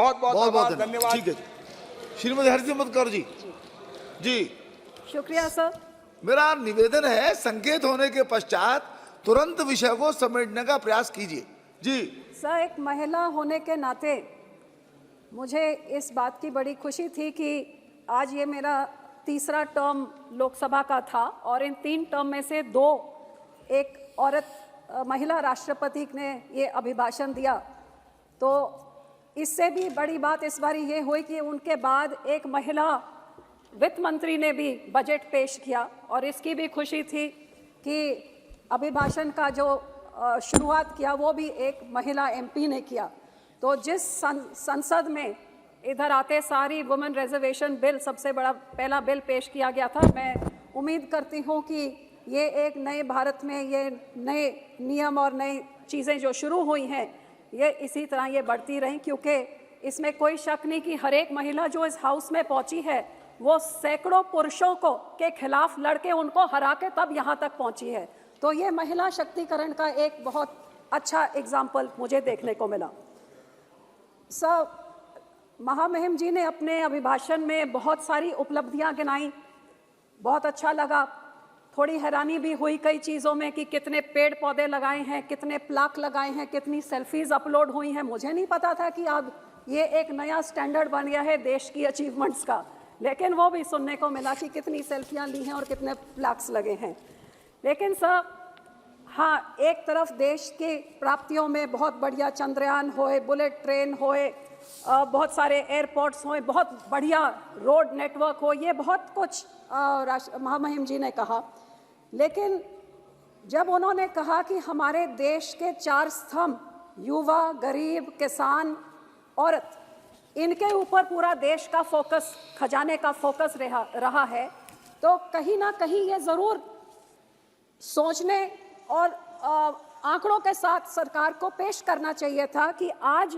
बहुत बहुत बहुत बहुत धन्यवाद। ठीक है जी। श्रीमती हरसिमरत कौर जी। जी शुक्रिया सर। मेरा निवेदन है, संकेत होने के पश्चात तुरंत विषय को समेटने का प्रयास कीजिए। जी सर, एक महिला होने के नाते मुझे इस बात की बड़ी खुशी थी कि आज ये मेरा तीसरा टर्म लोकसभा का था और इन 3 टर्म में से 2 एक औरत महिला राष्ट्रपति ने ये अभिभाषण दिया। तो इससे भी बड़ी बात इस बार ये हुई कि उनके बाद एक महिला वित्त मंत्री ने भी बजट पेश किया और इसकी भी खुशी थी कि अभिभाषण का जो शुरुआत किया वो भी एक महिला एमपी ने किया। तो जिस संसद में इधर आते सारी वुमेन रिजर्वेशन बिल सबसे बड़ा पहला बिल पेश किया गया था, मैं उम्मीद करती हूँ कि ये एक नए भारत में ये नए नियम और नई चीज़ें जो शुरू हुई हैं ये इसी तरह ये बढ़ती रहें, क्योंकि इसमें कोई शक नहीं कि हर एक महिला जो इस हाउस में पहुंची है वो सैकड़ों पुरुषों को के खिलाफ लड़के उनको हरा के तब यहाँ तक पहुंची है। तो ये महिला शक्तिकरण का एक बहुत अच्छा एग्जाम्पल मुझे देखने को मिला। सर, महामहिम जी ने अपने अभिभाषण में बहुत सारी उपलब्धियां गिनाई, बहुत अच्छा लगा। थोड़ी हैरानी भी हुई कई चीज़ों में कि कितने पेड़ पौधे लगाए हैं, कितने प्लाक लगाए हैं, कितनी सेल्फीज अपलोड हुई हैं। मुझे नहीं पता था कि अब ये एक नया स्टैंडर्ड बन गया है देश की अचीवमेंट्स का, लेकिन वो भी सुनने को मिला कि कितनी सेल्फियां ली हैं और कितने प्लाक्स लगे हैं। लेकिन सर हाँ, एक तरफ देश के प्राप्तियों में बहुत बढ़िया चंद्रयान होए, बुलेट ट्रेन होए, बहुत सारे एयरपोर्ट्स होए, बहुत बढ़िया रोड नेटवर्क हो, ये बहुत कुछ महामहिम जी ने कहा। लेकिन जब उन्होंने कहा कि हमारे देश के 4 स्तंभ युवा, गरीब, किसान, औरत, इनके ऊपर पूरा देश का फोकस, खजाने का फोकस रहा है, तो कहीं ना कहीं ये ज़रूर सोचने और आंकड़ों के साथ सरकार को पेश करना चाहिए था कि आज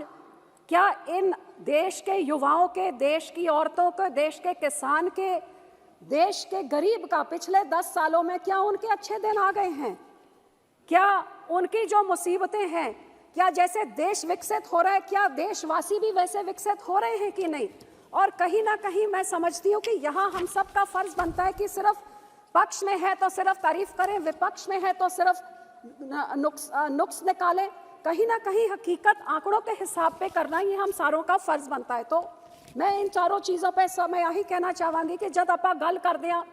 क्या इन देश के युवाओं के, देश की औरतों के, देश के किसान के, देश के गरीब का पिछले 10 सालों में क्या उनके अच्छे दिन आ गए हैं? क्या उनकी जो मुसीबतें हैं, क्या जैसे देश विकसित हो रहा है, क्या देशवासी भी वैसे विकसित हो रहे हैं कि नहीं? और कहीं ना कहीं मैं समझती हूँ कि यहाँ हम सब का फर्ज बनता है कि सिर्फ पक्ष में है तो सिर्फ तारीफ करें, विपक्ष में है तो सिर्फ नुक्स निकालें। कहीं ना कहीं हकीकत आंकड़ों के हिसाब पे करना ये हम सारों का फर्ज बनता है। तो मैं इन चारों चीज़ों पे समय यही कहना चाहूँगी कि जब आप गल कर दिया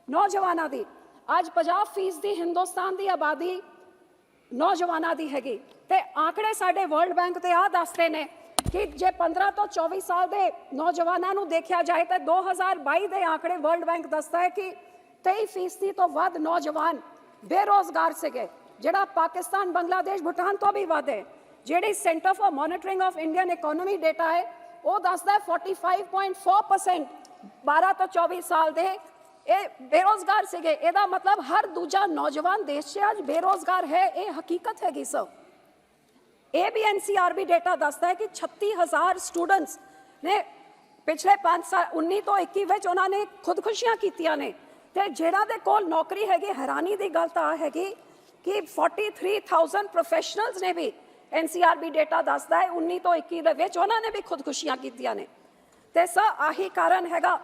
नौजवाना दी, आज 50% हिंदुस्तान की आबादी नौजवाना दी हैगी, ते आंकड़े साडे वर्ल्ड बैंक ते आ दसते ने कि जे 15 तो 24 साल के नौजवानों को देखा जाए तो 2022 के आंकड़े वर्ल्ड बैंक दसता है कि 23% तो वध नौजवान बेरोजगार से गए, जिहड़ा पाकिस्तान, बांग्लादेश, भूटान तो भी वध है। जिहड़ी centre for monitoring of Indian economy data है वो दसदा है 45.4% 12 तो 24 साल दे बेरोजगार से गए। एदा मतलब हर दूजा नौजवान देश से आज बेरोजगार है, ये हकीकत हैगी सर। ये भी NCRB डेटा दसदा है कि 36,000 स्टूडेंट्स ने पिछले 5 साल 19 तो 21 उन्होंने खुदकुशियां कीतियां ने, ते जिहड़ा दे कोल नौकरी हैगी, हैरानी की गल तां हैगी कि 43,000 प्रोफेशनल्स ने भी NCRB डेटा दसदा है 19 तो 21 दे विच उन्होंने भी खुदकुशियां कीतियां ने। ते सर आही कारण हैगा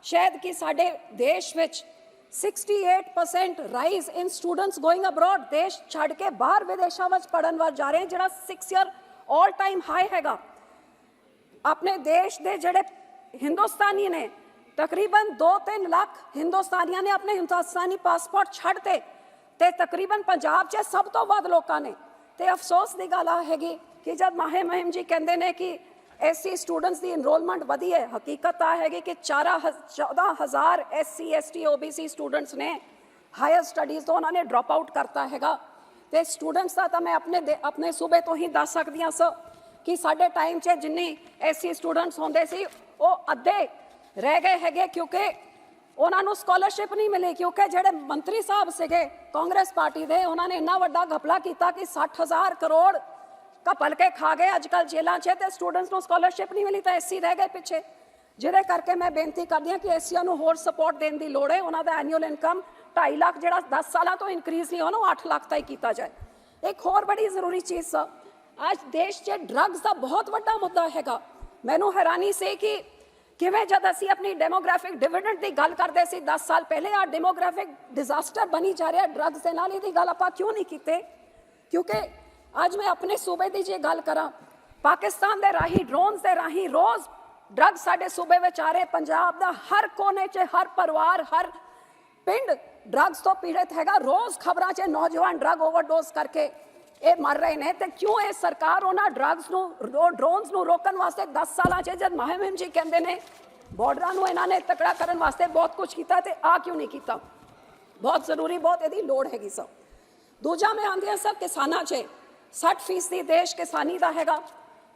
शायद कि साडे देश विच 68% rise in students going abroad, देश छड़ के बाहर विदेशों में पढ़न वाल जा रहे हैं, जिहड़ा 6 ईयर ऑल टाइम हाई हैगा। अपने देश दे जिहड़े हिंदुस्तानी ने तकरीबन 2-3 लाख हिंदुस्तानियों ने अपने हिंदुस्तानी पासपोर्ट छड़ते, ते तकरीबन पंजाब च सब तो वध लोगों ने। ते अफसोस की गल हैगी कि जब महामहिम जी कहते हैं कि SC स्टूडेंट्स की इनरोलमेंट वधी है, हकीकत आ हैगी कि 14,000 SC ST OBC स्टूडेंट्स ने हायर स्टडीज़ तो उन्होंने ड्रॉप आउट करता हैगा। ते स्टूडेंट्स का तो मैं अपने सूबे तो ही दस सकती हाँ सर कि साडे टाइम च जिन्नी SC स्टूडेंट्स होंदे सी वो अद्धे रह गए हैगे, क्योंकि उन्होंने स्कॉलरशिप नहीं मिली, क्योंकि जेडे मंत्री साहब से कांग्रेस पार्टी के उन्होंने इन्ना वड्डा घपला किया कि 60,000 करोड़ घपल के खा गए अजकल जेलों च, तो स्टूडेंट्स को स्कॉलरशिप नहीं मिली तो SC रह गए पिछे। जिहदे करके मैं बेनती करती हाँ कि SCआं नूं होर सपोर्ट देने की लोड़ है। उन्हों का एनुअल इनकम 2.5 लाख जो 10 साल तो इनक्रीज़ नहीं होना 8 लाख तक किया जाए। एक होर बड़ी जरूरी चीज़ सर, आज देश च ड्रग्स का बहुत वड्डा मुद्दा हैगा। ਮੈਨੂੰ ਹੈਰਾਨੀ ਸੀ ਕਿ ਕਿਵੇਂ ਜਦ ਅਸੀਂ ਆਪਣੀ ਡੈਮੋਗ੍ਰਾਫਿਕ ਡਿਵੀਡੈਂਡ ਦੀ ਗੱਲ ਕਰਦੇ ਸੀ 10 ਸਾਲ ਪਹਿਲੇ, ਆ ਡੈਮੋਗ੍ਰਾਫਿਕ ਡਿਜ਼ਾਸਟਰ ਬਣੀ ਜਾ ਰਿਹਾ ਡਰੱਗਸ ਦੇ ਨਾਲ, ਇਹਦੀ ਗੱਲ ਆਪਾਂ ਕਿਉਂ ਨਹੀਂ ਕੀਤੇ? ਕਿਉਂਕਿ ਅੱਜ ਮੈਂ ਆਪਣੇ ਸੂਬੇ ਦੀ ਜੇ ਗੱਲ ਕਰਾਂ, ਪਾਕਿਸਤਾਨ ਦੇ ਰਾਹੀਂ ਡਰੋਨਸ ਦੇ ਰਾਹੀਂ ਰੋਜ਼ ਡਰੱਗ ਸਾਡੇ ਸੂਬੇ ਵਿੱਚ ਆ ਰਹੇ। ਪੰਜਾਬ ਦਾ ਹਰ ਕੋਨੇ 'ਚ ਹਰ ਪਰਿਵਾਰ ਹਰ ਪਿੰਡ ਡਰੱਗਸ ਤੋਂ ਪੀੜਤ ਹੈਗਾ। ਰੋਜ਼ ਖਬਰਾਂ 'ਚ ਨੌਜਵਾਨ ਡਰੱਗ ਓਵਰਡੋਜ਼ ਕਰਕੇ ਇਹ ਮਰ ਰਹੇ ਨੇ। ਤੇ ਕਿਉਂ ਇਹ ਸਰਕਾਰ ਉਹਨਾਂ ਡਰੱਗਸ ਨੂੰ ਡਰੋਨਸ ਨੂੰ ਰੋਕਣ ਵਾਸਤੇ 10 ਸਾਲਾਂ 'ਚ ਜਦ ਮੁਹਿੰਮ ਜੀ ਕਹਿੰਦੇ ਨੇ ਬਾਰਡਰਾਂ ਨੂੰ ਇਹਨਾਂ ਨੇ ਤਕੜਾ ਕਰਨ ਵਾਸਤੇ ਬਹੁਤ ਕੁਝ ਕੀਤਾ, ਤੇ ਆ ਕਿਉਂ ਨਹੀਂ ਕੀਤਾ? ਬਹੁਤ ਜ਼ਰੂਰੀ, ਬਹੁਤ ਇਹਦੀ ਲੋੜ ਹੈਗੀ ਸਭ। ਦੂਜਾ ਮੈਂ ਆਂਦੀਆਂ ਸਭ ਕਿਸਾਨਾਂ 'ਚ 60% ਦੇਸ਼ ਕਿਸਾਨੀ ਦਾ ਹੈਗਾ।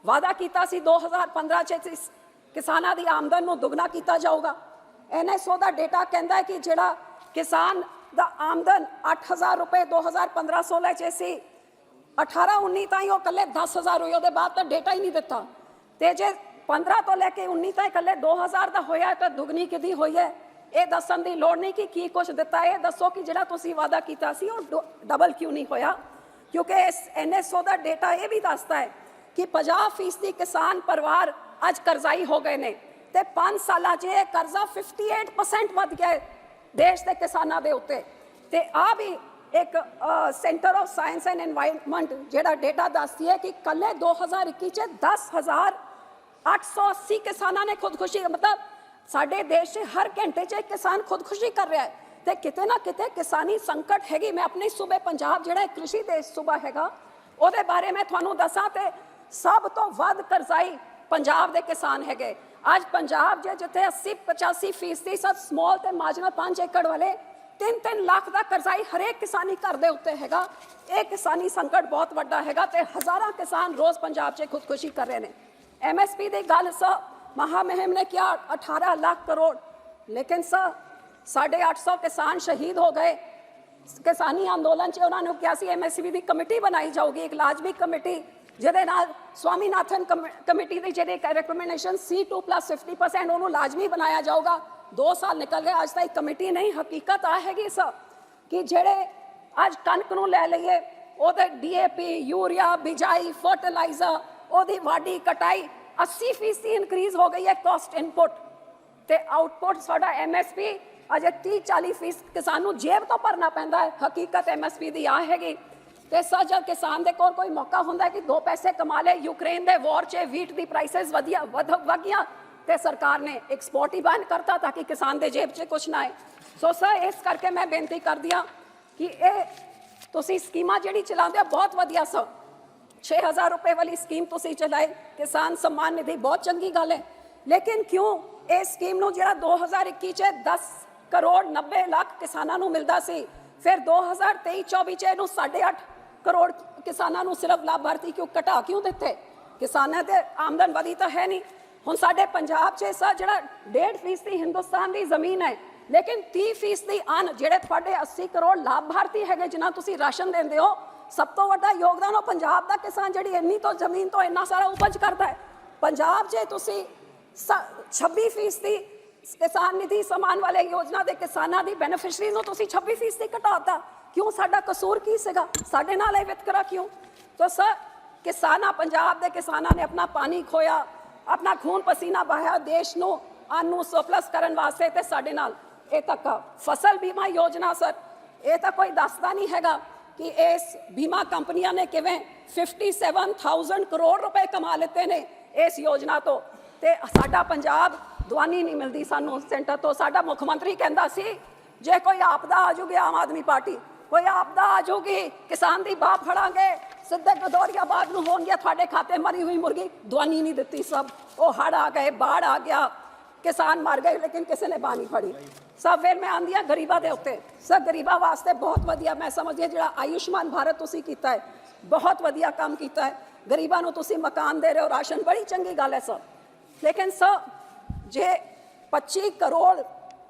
ਵਾਅਦਾ ਕੀਤਾ ਸੀ 2015 'ਚ ਕਿਸਾਨਾਂ ਦੀ ਆਮਦਨ ਨੂੰ ਦੁੱਗਣਾ ਕੀਤਾ ਜਾਊਗਾ। NSO ਦਾ ਡੇਟਾ ਕਹਿੰਦਾ ਹੈ ਕਿ ਜਿਹੜਾ ਕਿਸਾਨ ਦਾ ਆਮਦਨ 8000 ਰੁਪਏ 2015-16 'ਚ ਸੀ, 18-19 ਤਾਈਂ ਉਹ ਇਕੱਲੇ 10,000 ਹੋਈ। ਉਹਦੇ ਬਾਅਦ ਤਾਂ ਡੇਟਾ ਹੀ ਨਹੀਂ ਦਿੱਤਾ। ਤੇ ਜੇ 15 ਤੋਂ ਲੈ ਕੇ 19 ਤਾਈਂ ਇਕੱਲੇ 2000 ਦਾ ਹੋਇਆ ਤਾਂ ਦੁੱਗਣੀ ਕਿਦੀ ਹੋਈ ਹੈ? ਇਹ ਦੱਸਣ ਦੀ ਲੋੜ ਨਹੀਂ ਕਿ ਕੀ ਕੁਝ ਦਿੱਤਾ। ਇਹ ਦੱਸੋ ਕਿ ਜਿਹੜਾ ਤੁਸੀਂ ਵਾਅਦਾ ਕੀਤਾ ਸੀ ਉਹ ਡਬਲ ਕਿਉਂ ਨਹੀਂ ਹੋਇਆ? ਕਿਉਂਕਿ ਇਸ NSO ਦਾ ਡੇਟਾ ਇਹ ਵੀ ਦੱਸਦਾ ਹੈ ਕਿ 50% ਕਿਸਾਨ ਪਰਿਵਾਰ ਅੱਜ ਕਰਜ਼ਾਈ ਹੋ ਗਏ ਨੇ, ਤੇ 5 ਸਾਲਾਂ 'ਚ ਇਹ ਕਰਜ਼ਾ 58% ਵੱਧ ਗਿਆ ਹੈ ਦੇਸ਼ ਦੇ ਕਿਸਾਨਾਂ ਦੇ ਉੱਤੇ। ਤੇ ਆ ਵੀ ਇੱਕ centre of science and environment ਜਿਹੜਾ ਡੇਟਾ ਦੱਸਦੀ ਹੈ ਕਿ ਕੱਲੇ 2021 'ਚ 10,880 ਕਿਸਾਨਾਂ ਨੇ ਖੁਦਕੁਸ਼ੀ, ਮਤਲਬ ਸਾਡੇ ਦੇਸ਼ 'ਚ ਹਰ ਘੰਟੇ 'ਚ ਇੱਕ ਕਿਸਾਨ ਖੁਦਕੁਸ਼ੀ ਕਰ ਰਿਹਾ ਹੈ। ਤੇ ਕਿਤੇ ਨਾ ਕਿਤੇ ਕਿਸਾਨੀ ਸੰਕਟ ਹੈਗੀ। ਮੈਂ ਆਪਣੇ ਸੂਬੇ ਪੰਜਾਬ ਜਿਹੜਾ ਇੱਕ ਕ੍ਰਿਸ਼ੀ ਦੇਸ਼ ਸੂਬਾ ਹੈਗਾ, ਉਹਦੇ ਬਾਰੇ ਮੈਂ ਤੁਹਾਨੂੰ ਦੱਸਾਂ ਤੇ ਸਭ ਤੋਂ ਵੱਧ ਕਰਜ਼ਾਈ ਪੰਜਾਬ ਦੇ ਕਿਸਾਨ ਹੈਗੇ। ਅੱਜ ਪੰਜਾਬ ਜਿੱਥੇ 80-85% ਸਭ ਸਮਾਲ ਤੇ ਮਾਰਜਨਲ 5 ਏਕੜ ਵਾਲੇ 3-3 ਲੱਖ ਦਾ ਕਰਜ਼ਾਈ ਹਰੇਕ ਕਿਸਾਨੀ ਘਰ ਦੇ ਉੱਤੇ ਹੈਗਾ। ਇਹ ਕਿਸਾਨੀ ਸੰਕਟ ਬਹੁਤ ਵੱਡਾ ਹੈਗਾ ਤੇ ਹਜ਼ਾਰਾਂ ਕਿਸਾਨ ਰੋਜ਼ ਪੰਜਾਬ 'ਚ ਖੁਦਕੁਸ਼ੀ ਕਰ ਰਹੇ ਨੇ। MSP ਦੀ ਗੱਲ ਮਹਾ ਮੁਹਿੰਮ ਨੇ ਕਿਹਾ 18 ਲੱਖ ਕਰੋੜ, ਲੇਕਿਨ 850 ਕਿਸਾਨ ਸ਼ਹੀਦ ਹੋ ਗਏ ਕਿਸਾਨੀ ਅੰਦੋਲਨ 'ਚ। ਉਹਨਾਂ ਨੂੰ ਕਿਹਾ ਸੀ MSP ਦੀ ਕਮੇਟੀ ਬਣਾਈ ਜਾਊਗੀ, ਇੱਕ ਲਾਜ਼ਮੀ ਕਮੇਟੀ, ਜਿਹਦੇ ਨਾਲ ਸਵਾਮੀਨਾਥਨ ਕਮੇਟੀ ਦੀ ਜਿਹੜੀ ਰეკਮੈਂਡੇਸ਼ਨ C2+50% ਉਹਨੂੰ ਲਾਜ਼ਮੀ ਬਣਾਇਆ ਜਾਊਗਾ। 2 ਸਾਲ ਨਿਕਲ ਗਏ, ਅੱਜ ਤੱਕ ਕਮੇਟੀ ਨਹੀਂ। ਹਕੀਕਤ ਆ ਹੈਗੀ ਕਿ ਜਿਹੜੇ ਅੱਜ ਕਣਕ ਨੂੰ ਲੈ ਲਈਏ, ਉਹਦੇ DAP, ਯੂਰੀਆ, ਬਿਜਾਈ, ਫਰਟੀਲਾਈਜ਼ਰ, ਉਹਦੀ ਵਾਢੀ ਕਟਾਈ 80% ਇਨਕਰੀਜ਼ ਹੋ ਗਈ ਹੈ ਕਾਸਟ ਇਨਪੁਟ, ਤੇ ਆਊਟਪੁੱਟ ਸਾਡਾ MSP ਅਜੇ 30-40% ਕਿਸਾਨ ਨੂੰ ਜੇਬ ਤੋਂ ਭਰਨਾ ਪੈਂਦਾ ਹੈ। ਹਕੀਕਤ MSP ਦੀ ਆ ਹੈਗੀ। ਤੇ ਜਦ ਕਿਸਾਨ ਦੇ ਕੋਲ ਕੋਈ ਮੌਕਾ ਹੁੰਦਾ ਕਿ 2 ਪੈਸੇ ਕਮਾ ਲੇ, ਯੂਕਰੇਨ ਦੇ ਵਾਰ 'ਚ ਵੀਟ ਦੀ ਪ੍ਰਾਈਸਿਸ ਵਧੀਆਂ ਤੇ ਸਰਕਾਰ ਨੇ ਐਕਸਪੋਰਟ ਹੀ ਬੰਦ ਕਰਤਾ ਤਾਂ ਕਿ ਕਿਸਾਨ ਦੇ ਜੇਬ 'ਚ ਕੁਛ ਨਾ ਆਏ। ਸੋ ਇਸ ਕਰਕੇ ਮੈਂ ਬੇਨਤੀ ਕਰਦੀ ਹਾਂ ਕਿ ਇਹ ਤੁਸੀਂ ਸਕੀਮਾਂ ਜਿਹੜੀ ਚਲਾਉਂਦੇ ਹੋ ਬਹੁਤ ਵਧੀਆ 6000 ਰੁਪਏ ਵਾਲੀ ਸਕੀਮ ਤੁਸੀਂ ਚਲਾਏ, ਕਿਸਾਨ सम्मान निधि ਬਹੁਤ ਚੰਗੀ ਗੱਲ ਹੈ। ਲੇਕਿਨ ਕਿਉਂ ਇਹ ਸਕੀਮ ਨੂੰ ਜਿਹੜਾ 2021 'ਚ 10 ਕਰੋੜ 90 ਲੱਖ ਕਿਸਾਨਾਂ ਨੂੰ ਮਿਲਦਾ ਸੀ, ਫਿਰ 2023-24 'ਚ ਇਹਨੂੰ 8.5 ਕਰੋੜ ਕਿਸਾਨਾਂ ਨੂੰ ਸਿਰਫ ਲਾਭਾਰਥੀ ਕਿਉਂ ਘਟਾ ਕਿਉਂ ਦਿੱਤੇ? ਕਿਸਾਨਾਂ ਦੇ ਆਮਦਨ ਵਧੀ ਤਾਂ ਹੈ ਨਹੀਂ। ਹੁਣ ਸਾਡੇ ਪੰਜਾਬ 'ਚ ਜਿਹੜਾ 1.5% ਹਿੰਦੁਸਤਾਨ ਦੀ ਜ਼ਮੀਨ ਹੈ, ਲੇਕਿਨ 30% ਅੰਨ ਜਿਹੜੇ ਤੁਹਾਡੇ 80 ਕਰੋੜ ਲਾਭਾਰਥੀ ਹੈਗੇ ਜਿਨ੍ਹਾਂ ਤੁਸੀਂ ਰਾਸ਼ਨ ਦਿੰਦੇ ਹੋ, ਸਭ ਤੋਂ ਵੱਡਾ ਯੋਗਦਾਨ ਉਹ ਪੰਜਾਬ ਦਾ ਕਿਸਾਨ ਜਿਹੜੀ ਇੰਨੀ ਤੋਂ ਜ਼ਮੀਨ ਤੋਂ ਇੰਨਾ ਸਾਰਾ ਉਪਜ ਕਰਦਾ ਹੈ। ਪੰਜਾਬ 'ਚ ਤੁਸੀਂ 26% ਕਿਸਾਨ ਨਿਧੀ ਸਮਾਨ ਵਾਲੇ ਯੋਜਨਾ ਦੇ ਕਿਸਾਨਾਂ ਦੀ ਬੈਨੀਫਿਸ਼ਰੀ ਨੂੰ ਤੁਸੀਂ 26% ਘਟਾਤਾ। ਕਿਉਂ? ਸਾਡਾ ਕਸੂਰ ਕੀ ਸੀਗਾ? ਸਾਡੇ ਨਾਲ ਇਹ ਵਿਤਕਰਾ ਕਿਉਂ? ਤਾਂ ਕਿਸਾਨਾਂ, ਪੰਜਾਬ ਦੇ ਕਿਸਾਨਾਂ ਨੇ ਆਪਣਾ ਪਾਣੀ ਖੋਇਆ, ਆਪਣਾ ਖੂਨ ਪਸੀਨਾ ਬਹਾਇਆ ਦੇਸ਼ ਨੂੰ ਅੰਨ ਨੂੰ ਸਰਪਲਸ ਕਰਨ ਵਾਸਤੇ, ਤੇ ਸਾਡੇ ਨਾਲ ਇਹ ਤੱਕ ਫਸਲ ਬੀਮਾ ਯੋਜਨਾ ਇਹ ਤਾਂ ਕੋਈ ਦੱਸਦਾ ਨਹੀਂ ਹੈਗਾ ਕਿ ਇਸ ਬੀਮਾ ਕੰਪਨੀਆਂ ਨੇ ਕਿਵੇਂ 57,000 ਕਰੋੜ ਰੁਪਏ ਕਮਾ ਲਿੱਤੇ ਨੇ ਇਸ ਯੋਜਨਾ ਤੋਂ। ਤੇ ਸਾਡਾ ਪੰਜਾਬ ਦਵਾਨੀ ਨਹੀਂ ਮਿਲਦੀ ਸਾਨੂੰ ਸੈਂਟਰ ਤੋਂ। ਸਾਡਾ ਮੁੱਖ ਮੰਤਰੀ ਕਹਿੰਦਾ ਸੀ ਜੇ ਕੋਈ ਆਪਦਾ ਆ ਜੂਗੀ, ਆਮ ਆਦਮੀ ਪਾਰਟੀ ਕੋਈ ਆਪਦਾ ਆ ਜੂਗੀ, ਕਿਸਾਨ ਦੀ ਬਾਹ ਫੜਾਂਗੇ, ਸਿੱਧੇ ਗਦੋਰੀਆਬਾਦ ਨੂੰ ਹੋਣਗੇ ਤੁਹਾਡੇ ਖਾਤੇ ਮਰੀ ਹੋਈ ਮੁਰਗੀ। ਦਵਾਨੀ ਨਹੀਂ ਦਿੱਤੀ। ਉਹ ਹੜ੍ਹ ਆ ਗਏ, ਬਾੜ ਆ ਗਿਆ, ਕਿਸਾਨ ਮਰ ਗਏ, ਲੇਕਿਨ ਕਿਸੇ ਨੇ ਬਾਹ ਨਹੀਂ ਫੜੀ। ਫਿਰ ਮੈਂ ਆਉਂਦੀ ਹਾਂ ਗਰੀਬਾਂ ਦੇ ਉੱਤੇ। ਗਰੀਬਾਂ ਵਾਸਤੇ ਬਹੁਤ ਵਧੀਆ ਮੈਂ ਸਮਝਦੀ ਹਾਂ ਜਿਹੜਾ ਆਯੁਸ਼ਮਾਨ ਭਾਰਤ ਤੁਸੀਂ ਕੀਤਾ ਹੈ, ਬਹੁਤ ਵਧੀਆ ਕੰਮ ਕੀਤਾ ਹੈ। ਗਰੀਬਾਂ ਨੂੰ ਤੁਸੀਂ ਮਕਾਨ ਦੇ ਰਹੇ ਹੋ, ਰਾਸ਼ਨ, ਬੜੀ ਚੰਗੀ ਗੱਲ ਹੈ ਲੇਕਿਨ ਜੇ 25 ਕਰੋੜ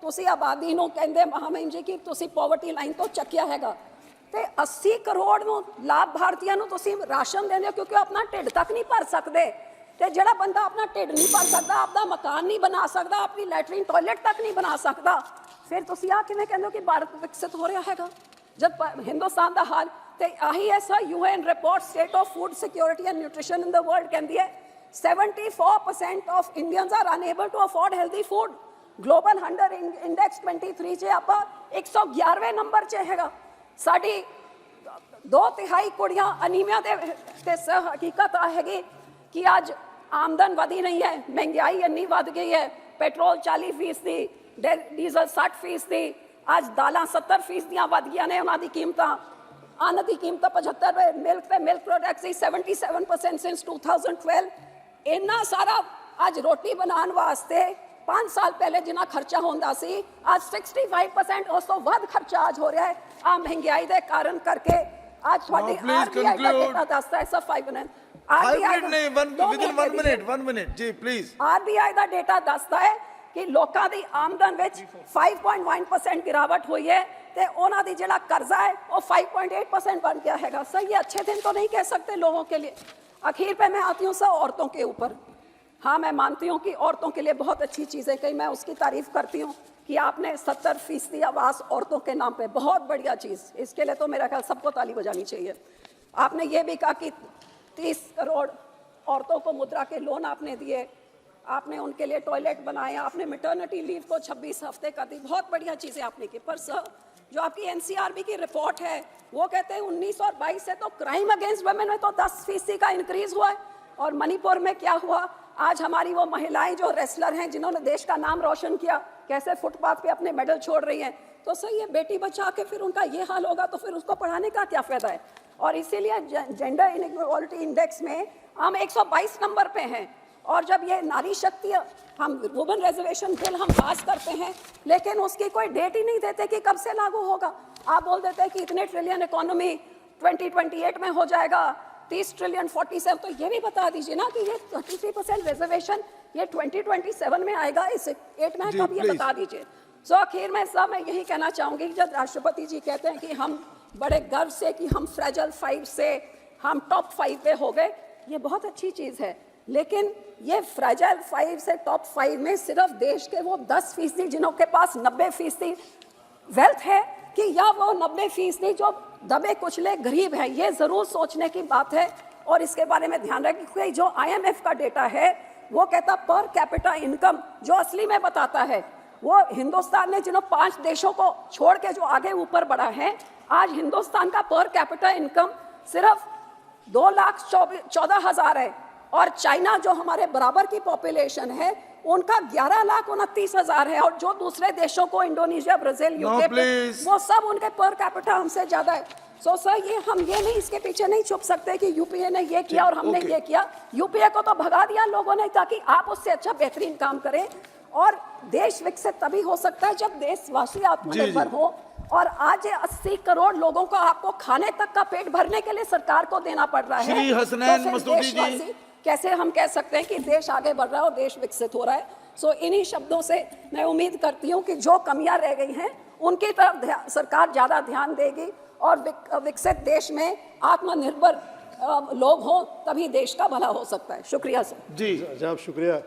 ਤੁਸੀਂ ਆਬਾਦੀ ਨੂੰ ਕਹਿੰਦੇ ਮਹਾਮਹਿਮ ਜੀ ਕਿ ਤੁਸੀਂ ਪੋਵਰਟੀ ਲਾਈਨ ਤੋਂ ਚੱਕਿਆ ਹੈਗਾ, ਤੇ 80 ਕਰੋੜ ਨੂੰ ਲਾਭਾਰਥੀਆਂ ਨੂੰ ਤੁਸੀਂ ਰਾਸ਼ਨ ਦਿੰਦੇ ਹੋ ਕਿਉਂਕਿ ਉਹ ਆਪਣਾ ਢਿੱਡ ਤੱਕ ਨਹੀਂ ਭਰ ਸਕਦੇ। ਤੇ ਜਿਹੜਾ ਬੰਦਾ ਆਪਣਾ ਢਿੱਡ ਨਹੀਂ ਭਰ ਸਕਦਾ, ਆਪਦਾ ਮਕਾਨ ਨਹੀਂ ਬਣਾ ਸਕਦਾ, ਆਪਣੀ ਲੈਟਰਿਨ ਟਾਇਲਟ ਤੱਕ ਨਹੀਂ ਬਣਾ ਸਕਦਾ, ਫਿਰ ਤੁਸੀਂ ਆ ਕਿਵੇਂ ਕਹਿੰਦੇ ਹੋ ਕਿ ਭਾਰਤ ਵਿਕਸਿਤ ਹੋ ਰਿਹਾ ਹੈਗਾ ਜਦ ਹਿੰਦੁਸਤਾਨ ਦਾ ਹਾਲ? ਤੇ ਆਹੀ ਹੈ UN report state of food security and nutrition in the world ਕਹਿੰਦੀ ਹੈ 74% of Indians are unable to afford healthy food. Global Hunger Index 23 चे ਆਪਾਂ 111वें नंबर चे हैगा। साडी 2/3 कुड़ियां अनीमिया ते सह हकीकत हैगी कि आज आमदन वधी नहीं है, महंगाई इन्नी वध गई है, पेट्रोल 40%, डीजल 60%, आज दालां 70% वध गई ने उन्हां दी कीमतां, अन्न की कीमत 75, मिल्क पे मिल्क प्रोडक्ट्स 77% सिंस 2012। इन्ना सारा आज रोटी बनाने वास्ते 5 साल पहले जिन्ना खर्चा होंदा सी आज 65% उस तो वध खर्चा आज हो रहा है आ महंगाई दे कारण करके। आज थोड़ी आरबीआई का डेटा दसदा है सब 5 मिनट नहीं, within 1 minute जी प्लीज। आरबीआई का डेटा दसदा है कि लोगों की आमदन विच 5.1% गिरावट हुई है ते उन्हां दी जिहड़ा कर्जा है वो 5.8% बन गया हैगा। सर ये अच्छे दिन तो नहीं कह सकते लोगों के लिए। आखिर पे मैं आती हूँ सर औरतों के ऊपर। हाँ मैं मानती हूँ कि औरतों के लिए बहुत अच्छी चीज़ें कही, मैं उसकी तारीफ करती हूँ कि आपने 70% आवास औरतों के नाम पे, बहुत बढ़िया चीज़, इसके लिए तो मेरा ख्याल सबको ताली बजानी चाहिए। आपने ये भी कहा कि 30 करोड़ औरतों को मुद्रा के लोन आपने दिए, आपने उनके लिए टॉयलेट बनाए, आपने मैटरनिटी लीव को 26 हफ्ते का दी, बहुत बढ़िया चीज़ें आपने की। पर सर जो आपकी एनसीआरबी की रिपोर्ट है वो कहते हैं 19 और 22 से तो क्राइम अगेंस्ट वुमेन में तो 10% का इंक्रीज हुआ है। और मणिपुर में क्या हुआ, आज हमारी वो महिलाएं जो रेसलर हैं जिन्होंने देश का नाम रोशन किया, कैसे फुटपाथ पे अपने मेडल छोड़ रही हैं। तो सर ये बेटी बचा के फिर उनका ये हाल होगा तो फिर उसको पढ़ाने का क्या फ़ायदा है। और इसीलिए जेंडर इनइक्वालिटी इंडेक्स में हम 122 नंबर पे हैं। और जब ये नारी शक्ति हम वुमेन रिजर्वेशन बिल हम पास करते हैं लेकिन उसकी कोई डेट ही नहीं देते कि कब से लागू होगा। आप बोल देते हैं कि इतने ट्रिलियन इकोनॉमी 2028 में हो जाएगा, 30 ट्रिलियन 47, तो ये भी बता दीजिए ना कि ये 33% रिजर्वेशन ये 2027 में आएगा, इस 8 में कब, ये बता दीजिए। सो आखिर में सब मैं यही कहना चाहूँगी, जब राष्ट्रपति जी कहते हैं कि हम बड़े गर्व से कि हम फ्रेजल 5 से हम टॉप 5 पे हो गए, ये बहुत अच्छी चीज़ है। लेकिन ये फ्रेजाइल 5 से टॉप 5 में सिर्फ देश के वो 10% जिन्हों के पास 90% वेल्थ है कि या वो 90% जो दबे कुचले गरीब हैं, ये ज़रूर सोचने की बात है। और इसके बारे में ध्यान रखें क्योंकि जो IMF का डेटा है वो कहता पर कैपिटा इनकम जो असली में बताता है वो हिंदुस्तान ने जिन्हों 5 देशों को छोड़ के जो आगे ऊपर बढ़ा है, आज हिंदुस्तान का पर कैपिटा इनकम सिर्फ 2,14,000 है। और चाइना जो हमारे बराबर की पॉपुलेशन है उनका 11,29,000 है। और जो दूसरे देशों को इंडोनेशिया, ब्राजील, यूके वो सब उनके पर कैपिटा हमसे ज़्यादा है। सो सर ये हम ये नहीं, इसके पीछे नहीं छुप सकते कि यूपीए ने ये किया और हमने ये किया। यूपीए को तो भगा दिया लोगों ने ताकि आप उससे अच्छा बेहतरीन काम करें। और देश विकसित तभी हो सकता है जब देशवासी आत्मनिर्भर हो। और आज 80 करोड़ लोगों को आपको खाने तक का पेट भरने के लिए सरकार को देना पड़ रहा है। श्री हसनैन मसूदी जी, कैसे हम कह सकते हैं कि देश आगे बढ़ रहा है और देश विकसित हो रहा है। सो इन्हीं शब्दों से मैं उम्मीद करती हूँ कि जो कमियां रह गई हैं उनकी तरफ सरकार ज़्यादा ध्यान देगी और विकसित देश में आत्मनिर्भर लोग हों तभी देश का भला हो सकता है। शुक्रिया सर। जी जनाब शुक्रिया।